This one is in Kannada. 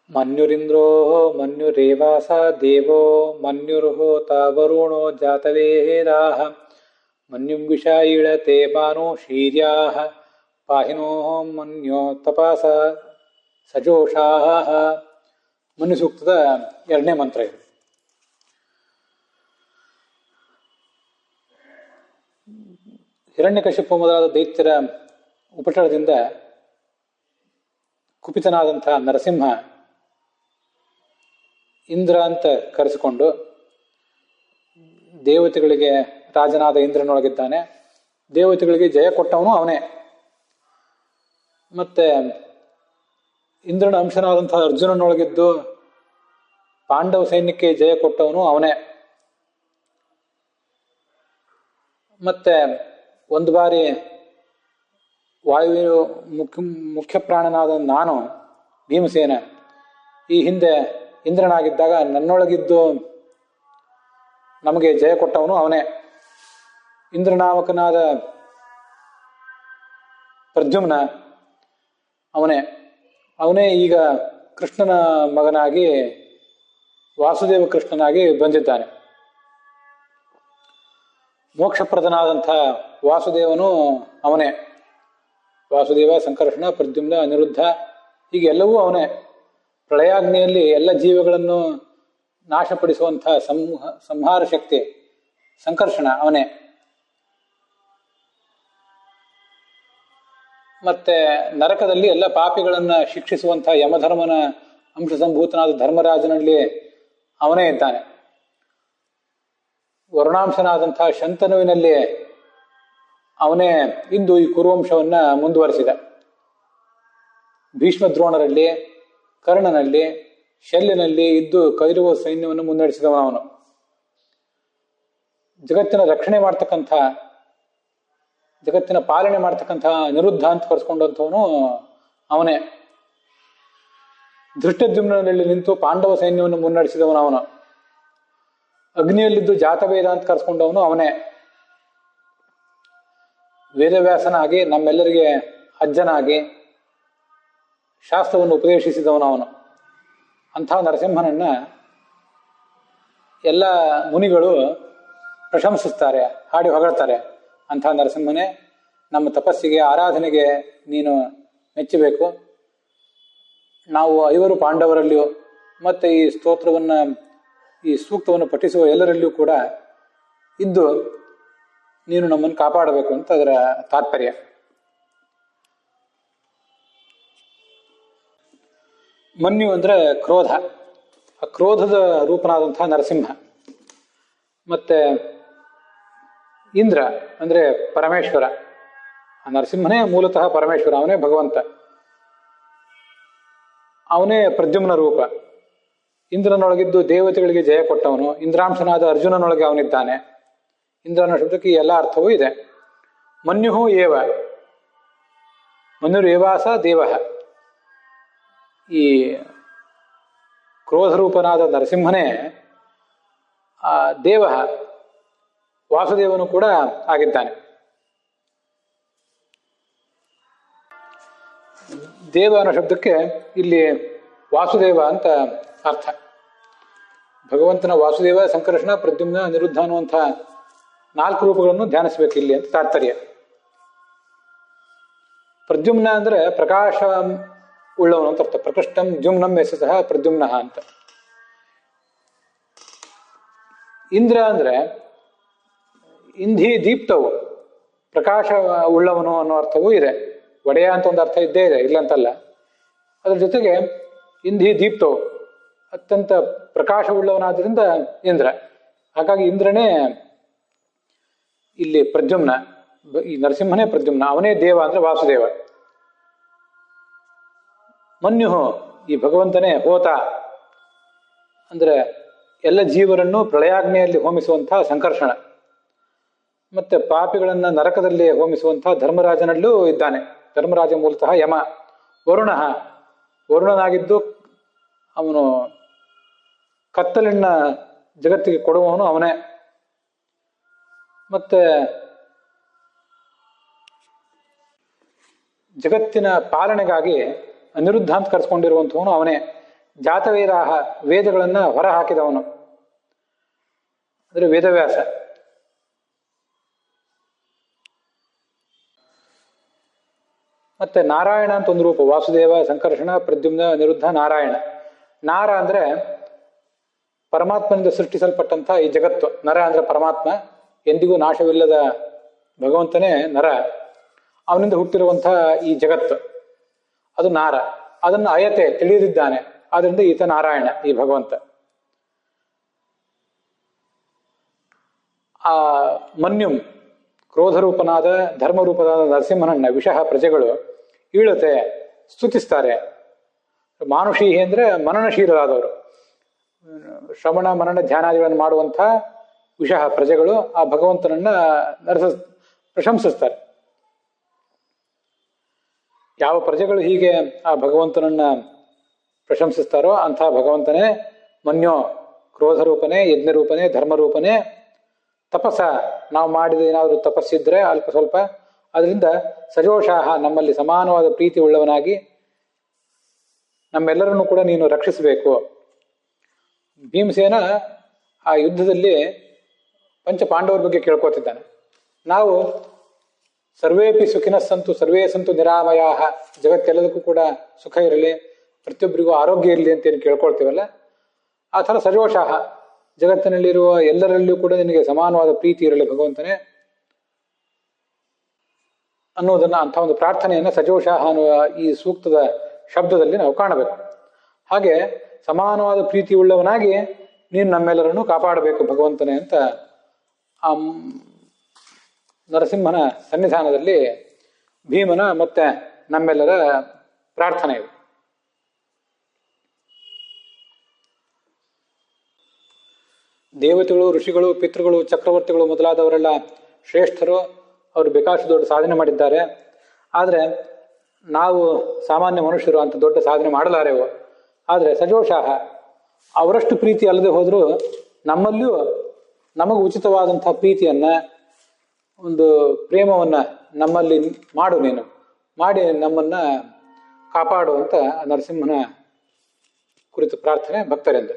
ಮನ್ಯುರಿಂದ್ರೋ ಮನ್ಯುರೇವಾಸ ದೇವೋ ಮನ್ಯುರ್ಹೋತ ವರುಣೋ ಜಾತವೇದಾಃ ಮನ್ಯುಂ ವಿಷಾಯಿಳತೆ ಬಾನೋ ಶೀರ್ಯಾಃ ಪಾಹಿನೋ ಮನ್ಯೋ ತಪಾಸ ಸಜೋಷಾಃ. ಮನ್ಯು ಸೂಕ್ತದ 2ನೇ ಮಂತ್ರ ಇದು. ಹಿರಣ್ಯಕಶಿಪು ಮೊದಲಾದ ದೈತ್ಯರ ಉಪಟಳದಿಂದ ಕುಪಿತನಾದಂಥ ನರಸಿಂಹ ಇಂದ್ರ ಅಂತ ಕರೆಸಿಕೊಂಡು ದೇವತೆಗಳಿಗೆ ರಾಜನಾದ ಇಂದ್ರನೊಳಗಿದ್ದಾನೆ. ದೇವತೆಗಳಿಗೆ ಜಯ ಕೊಟ್ಟವನು ಅವನೇ. ಮತ್ತೆ ಇಂದ್ರನ ಅಂಶನಾದಂತಹ ಅರ್ಜುನನೊಳಗಿದ್ದು ಪಾಂಡವ ಸೈನ್ಯಕ್ಕೆ ಜಯ ಕೊಟ್ಟವನು ಅವನೇ. ಮತ್ತೆ ಒಂದು ಬಾರಿ ವಾಯು ಮುಖ್ಯ ಪ್ರಾಣನಾದ ನಾನು ಭೀಮಸೇನ ಈ ಹಿಂದೆ ಇಂದ್ರನಾಗಿದ್ದಾಗ ನನ್ನೊಳಗಿದ್ದು ನಮಗೆ ಜಯ ಕೊಟ್ಟವನು ಅವನೇ. ಇಂದ್ರನಾಮಕನಾದ ಪ್ರದ್ಯುಮ್ನ ಅವನೇ ಈಗ ಕೃಷ್ಣನ ಮಗನಾಗಿ ವಾಸುದೇವ ಕೃಷ್ಣನಾಗಿ ಬಂದಿದ್ದಾನೆ. ಮೋಕ್ಷಪ್ರದನಾದಂಥ ವಾಸುದೇವನು ಅವನೇ. ವಾಸುದೇವ, ಸಂಕರ್ಷಣ, ಪ್ರದ್ಯುಮ್ನ, ಅನಿರುದ್ಧ ಹೀಗೆ ಎಲ್ಲವೂ ಅವನೇ. ಪ್ರಳಯಾಗ್ನಿಯಲ್ಲಿ ಎಲ್ಲ ಜೀವಗಳನ್ನು ನಾಶಪಡಿಸುವಂಥ ಸಂಹಾರ ಶಕ್ತಿ ಸಂಕರ್ಷಣ ಅವನೇ. ಮತ್ತೆ ನರಕದಲ್ಲಿ ಎಲ್ಲ ಪಾಪಿಗಳನ್ನು ಶಿಕ್ಷಿಸುವಂಥ ಯಮಧರ್ಮನ ಅಂಶ ಸಂಭೂತನಾದ ಧರ್ಮರಾಜನಲ್ಲಿ ಅವನೇ ಇದ್ದಾನೆ. ವರುಣಾಂಶನಾದಂಥ ಶಂತನುವಿನಲ್ಲಿ ಅವನೇ ಇದ್ದು ಈ ಕುರುವಂಶವನ್ನ ಮುಂದುವರೆಸಿದ. ಭೀಷ್ಮ ದ್ರೋಣರಲ್ಲಿ, ಕರ್ಣನಲ್ಲಿ, ಶಲ್ಯನಲ್ಲಿ ಇದ್ದು ಕೌರವ ಸೈನ್ಯವನ್ನು ಮುನ್ನಡೆಸಿದವನು ಅವನು. ಜಗತ್ತಿನ ರಕ್ಷಣೆ ಮಾಡ್ತಕ್ಕಂಥ, ಜಗತ್ತಿನ ಪಾಲನೆ ಮಾಡ್ತಕ್ಕಂಥ ಅನಿರುದ್ಧ ಅಂತ ಕರೆಸ್ಕೊಂಡಂಥವನು ಅವನೇ. ಧೃಷ್ಟದ್ಯುಮ್ನಲ್ಲಿ ನಿಂತು ಪಾಂಡವ ಸೈನ್ಯವನ್ನು ಮುನ್ನಡೆಸಿದವನು ಅವನು. ಅಗ್ನಿಯಲ್ಲಿದ್ದು ಜಾತವೇದ ಅಂತ ಕರೆಸ್ಕೊಂಡವನು ಅವನೇ. ವೇದವ್ಯಾಸನಾಗಿ ನಮ್ಮೆಲ್ಲರಿಗೆ ಅಜ್ಜನಾಗಿ ಶಾಸ್ತ್ರವನ್ನು ಉಪದೇಶಿಸಿದವನು ಅವನು. ಅಂಥ ನರಸಿಂಹನನ್ನ ಎಲ್ಲ ಮುನಿಗಳು ಪ್ರಶಂಸಿಸ್ತಾರೆ, ಹಾಡಿ ಹೊಗಳ್ತಾರೆ. ಅಂಥ ನರಸಿಂಹನೇ, ನಮ್ಮ ತಪಸ್ಸಿಗೆ, ಆರಾಧನೆಗೆ ನೀನು ಮೆಚ್ಚಬೇಕು. ನಾವು 5 ಪಾಂಡವರಲ್ಲಿಯೂ ಮತ್ತೆ ಈ ಸ್ತೋತ್ರವನ್ನು, ಈ ಸೂಕ್ತವನ್ನು ಪಠಿಸುವ ಎಲ್ಲರಲ್ಲಿಯೂ ಕೂಡ ಇದ್ದು ನೀನು ನಮ್ಮನ್ನು ಕಾಪಾಡಬೇಕು ಅಂತ ಅದರ ತಾತ್ಪರ್ಯ. ಮನ್ಯು ಅಂದ್ರೆ ಕ್ರೋಧ, ಆ ಕ್ರೋಧದ ರೂಪನಾದಂತಹ ನರಸಿಂಹ. ಮತ್ತೆ ಇಂದ್ರ ಅಂದ್ರೆ ಪರಮೇಶ್ವರ. ಆ ನರಸಿಂಹನೇ ಮೂಲತಃ ಪರಮೇಶ್ವರ, ಅವನೇ ಭಗವಂತ, ಅವನೇ ಪ್ರದ್ಯುಮ್ನ ರೂಪ. ಇಂದ್ರನೊಳಗಿದ್ದು ದೇವತೆಗಳಿಗೆ ಜಯ ಕೊಟ್ಟವನು. ಇಂದ್ರಾಂಶನಾದ ಅರ್ಜುನನೊಳಗೆ ಅವನಿದ್ದಾನೆ. ಇಂದ್ರನ ಶಬ್ದಕ್ಕೆ ಎಲ್ಲ ಅರ್ಥವೂ ಇದೆ. ಮನ್ಯು ಏವ, ಮನ್ಯುರೇವಾಸ ದೇವ. ಈ ಕ್ರೋಧರೂಪನಾದ ನರಸಿಂಹನೇ ಆ ದೇವ, ವಾಸುದೇವನು ಕೂಡ ಆಗಿದ್ದಾನೆ. ದೇವ ಅನ್ನೋ ಶಬ್ದಕ್ಕೆ ಇಲ್ಲಿ ವಾಸುದೇವ ಅಂತ ಅರ್ಥ. ಭಗವಂತನ ವಾಸುದೇವ, ಸಂಕರ್ಷಣ, ಪ್ರದ್ಯುಮ್ನ, ಅನಿರುದ್ಧ ಅನ್ನುವಂಥ 4 ರೂಪಗಳನ್ನು ಧ್ಯಾನಿಸಬೇಕು ಇಲ್ಲಿ ಅಂತ ತಾತ್ಪರ್ಯ. ಪ್ರದ್ಯುಮ್ನ ಅಂದ್ರೆ ಪ್ರಕಾಶ ಉಳ್ಳವನು ಅಂತ ಅರ್ಥ. ಪ್ರಕೃಷ್ಟಂ ದ್ಯುಮ್ನಂ ಯಶಸಃ ಪ್ರದ್ಯುಮ್ನ ಅಂತ. ಇಂದ್ರ ಅಂದ್ರೆ ಇಂಧಿ ದೀಪ್ತವು, ಪ್ರಕಾಶ ಉಳ್ಳವನು ಅನ್ನೋ ಅರ್ಥವೂ ಇದೆ. ಒಡೆಯ ಅಂತ ಒಂದು ಅರ್ಥ ಇದ್ದೇ ಇದೆ, ಇಲ್ಲ ಅಂತಲ್ಲ. ಅದ್ರ ಜೊತೆಗೆ ಇಂಧಿ ದೀಪ್ತವು, ಅತ್ಯಂತ ಪ್ರಕಾಶವುಳ್ಳವನಾದ್ರಿಂದ ಇಂದ್ರ. ಹಾಗಾಗಿ ಇಂದ್ರನೇ ಇಲ್ಲಿ ಪ್ರದ್ಯುಮ್ನ, ಈ ನರಸಿಂಹನೇ ಪ್ರದ್ಯುಮ್ನ, ಅವನೇ ದೇವ ಅಂದ್ರೆ ವಾಸುದೇವ. ಮನ್ಯು, ಈ ಭಗವಂತನೇ ಹೋತ ಅಂದ್ರೆ ಎಲ್ಲ ಜೀವರನ್ನು ಪ್ರಳಯಾಗ್ನೆಯಲ್ಲಿ ಹೋಮಿಸುವಂತಹ ಸಂಕರ್ಷಣ. ಮತ್ತೆ ಪಾಪಿಗಳನ್ನ ನರಕದಲ್ಲಿ ಹೋಮಿಸುವಂತಹ ಧರ್ಮರಾಜನಲ್ಲೂ ಇದ್ದಾನೆ. ಧರ್ಮರಾಜ ಮೂಲತಃ ಯಮ. ವರುಣ, ವರುಣನಾಗಿದ್ದು ಅವನು ಕತ್ತಲಿನ ಜಗತ್ತಿಗೆ ಕೊಡುವವನು ಅವನೇ. ಮತ್ತೆ ಜಗತ್ತಿನ ಪಾಲನೆಗಾಗಿ ಅನಿರುದ್ಧ ಅಂತ ಕರೆಸ್ಕೊಂಡಿರುವಂಥವನು ಅವನೇ. ಜಾತವೀರಾಹ ವೇದಗಳನ್ನ ಹೊರ ಹಾಕಿದವನು ಅಂದ್ರೆ ವೇದವ್ಯಾಸ. ಮತ್ತೆ ನಾರಾಯಣ ಅಂತ ಒಂದು ರೂಪ, ವಾಸುದೇವ, ಸಂಕರ್ಷಣ, ಪ್ರದ್ಯುಮ್ನ, ನಿರುದ್ಧ, ನಾರಾಯಣ. ನಾರ ಅಂದ್ರೆ ಪರಮಾತ್ಮನಿಂದ ಸೃಷ್ಟಿಸಲ್ಪಟ್ಟಂತ ಈ ಜಗತ್ತು. ನರ ಅಂದ್ರೆ ಪರಮಾತ್ಮ, ಎಂದಿಗೂ ನಾಶವಿಲ್ಲದ ಭಗವಂತನೇ ನರ. ಅವನಿಂದ ಹುಟ್ಟಿರುವಂತಹ ಈ ಜಗತ್ತು ಅದು ನಾರ. ಅದನ್ನು ಅಯತೆ ತಿಳಿದಿದ್ದಾನೆ, ಆದ್ರಿಂದ ಈತ ನಾರಾಯಣ, ಈ ಭಗವಂತ. ಆ ಮನ್ಯುಂ ಕ್ರೋಧರೂಪನಾದ ಧರ್ಮರೂಪನಾದ ನರಸಿಂಹನನ್ನ ವಿಷಃ ಪ್ರಜೆಗಳು ಈಳುತ್ತೆ, ಸ್ತುತಿಸ್ತಾರೆ. ಮಾನುಷೀಹಿ ಅಂದ್ರೆ ಮನನಶೀಲರಾದವರು, ಶ್ರವಣ ಮನನ ಧ್ಯಾನಾದಿಗಳನ್ನು ಮಾಡುವಂಥ ವಿಷಃ ಪ್ರಜೆಗಳು ಆ ಭಗವಂತನನ್ನ ಪ್ರಶಂಸಿಸ್ತಾರೆ. ಯಾವ ಪ್ರಜೆಗಳು ಹೀಗೆ ಆ ಭಗವಂತನನ್ನ ಪ್ರಶಂಸಿಸ್ತಾರೋ ಅಂಥ ಭಗವಂತನೇ ಮನ್ಯೋ ಕ್ರೋಧರೂಪನೇ, ಯಜ್ಞರೂಪನೇ, ಧರ್ಮರೂಪನೇ. ತಪಸ್ಸ ನಾವು ಮಾಡಿದ ಏನಾದರೂ ತಪಸ್ಸಿದ್ರೆ ಅಲ್ಪ ಸ್ವಲ್ಪ, ಅದರಿಂದ ಸಜೋಷಾಹ ನಮ್ಮಲ್ಲಿ ಸಮಾನವಾದ ಪ್ರೀತಿ ಉಳ್ಳವನಾಗಿ ನಮ್ಮೆಲ್ಲರನ್ನು ಕೂಡ ನೀನು ರಕ್ಷಿಸಬೇಕು. ಭೀಮಸೇನ ಆ ಯುದ್ಧದಲ್ಲಿ ಪಂಚ ಪಾಂಡವರ ಬಗ್ಗೆ ಕೇಳ್ಕೊತಿದ್ದಾನೆ. ನಾವು ಸರ್ವೇಪಿ ಸುಖಿನಸ್ಸಂತು ಸರ್ವೇ ಸಂತು ನಿರಾಮಯಾಹ, ಜಗತ್ತೆಲ್ಲದಕ್ಕೂ ಕೂಡ ಸುಖ ಇರಲಿ, ಪ್ರತಿಯೊಬ್ಬರಿಗೂ ಆರೋಗ್ಯ ಇರಲಿ ಅಂತ ಏನು ಕೇಳ್ಕೊಳ್ತೀವಲ್ಲ, ಆ ಥರ ಸಜೋಷಾಹ ಜಗತ್ತಿನಲ್ಲಿರುವ ಎಲ್ಲರಲ್ಲಿಯೂ ಕೂಡ ನಿನಗೆ ಸಮಾನವಾದ ಪ್ರೀತಿ ಇರಲಿ ಭಗವಂತನೇ ಅನ್ನೋದನ್ನ, ಅಂಥ ಒಂದು ಪ್ರಾರ್ಥನೆಯನ್ನು ಸಜೋಷಾಹ ಅನ್ನುವ ಈ ಸೂಕ್ತದ ಶಬ್ದದಲ್ಲಿ ನಾವು ಕಾಣಬೇಕು. ಹಾಗೆ ಸಮಾನವಾದ ಪ್ರೀತಿ ಉಳ್ಳವನಾಗಿ ನೀನು ನಮ್ಮೆಲ್ಲರನ್ನು ಕಾಪಾಡಬೇಕು ಭಗವಂತನೇ ಅಂತ ಆ ನರಸಿಂಹನ ಸನ್ನಿಧಾನದಲ್ಲಿ ಭೀಮನ ಮತ್ತೆ ನಮ್ಮೆಲ್ಲರ ಪ್ರಾರ್ಥನೆ ಇದೆ. ದೇವತೆಗಳು, ಋಷಿಗಳು, ಪಿತೃಗಳು, ಚಕ್ರವರ್ತಿಗಳು ಮೊದಲಾದವರೆಲ್ಲ ಶ್ರೇಷ್ಠರು, ಅವರು ಬೇಕಾಷ್ಟು ದೊಡ್ಡ ಸಾಧನೆ ಮಾಡಿದ್ದಾರೆ. ಆದರೆ ನಾವು ಸಾಮಾನ್ಯ ಮನುಷ್ಯರು ಅಂತ ದೊಡ್ಡ ಸಾಧನೆ ಮಾಡಲಾರೆವು. ಆದರೆ ಸಜೋಷಾಹ ಅವರಷ್ಟು ಪ್ರೀತಿ ಅಲ್ಲದೆ ಹೋದರೂ ನಮ್ಮಲ್ಲಿಯೂ ನಮಗೆ ಉಚಿತವಾದಂಥ ಪ್ರೀತಿಯನ್ನ, ಒಂದು ಪ್ರೇಮವನ್ನ ನಮ್ಮಲ್ಲಿ ಮಾಡು, ನೀನು ಮಾಡಿ ನಮ್ಮನ್ನ ಕಾಪಾಡು ಅಂತ ನರಸಿಂಹನ ಕುರಿತು ಪ್ರಾರ್ಥನೆ ಭಕ್ತರಿಂದ.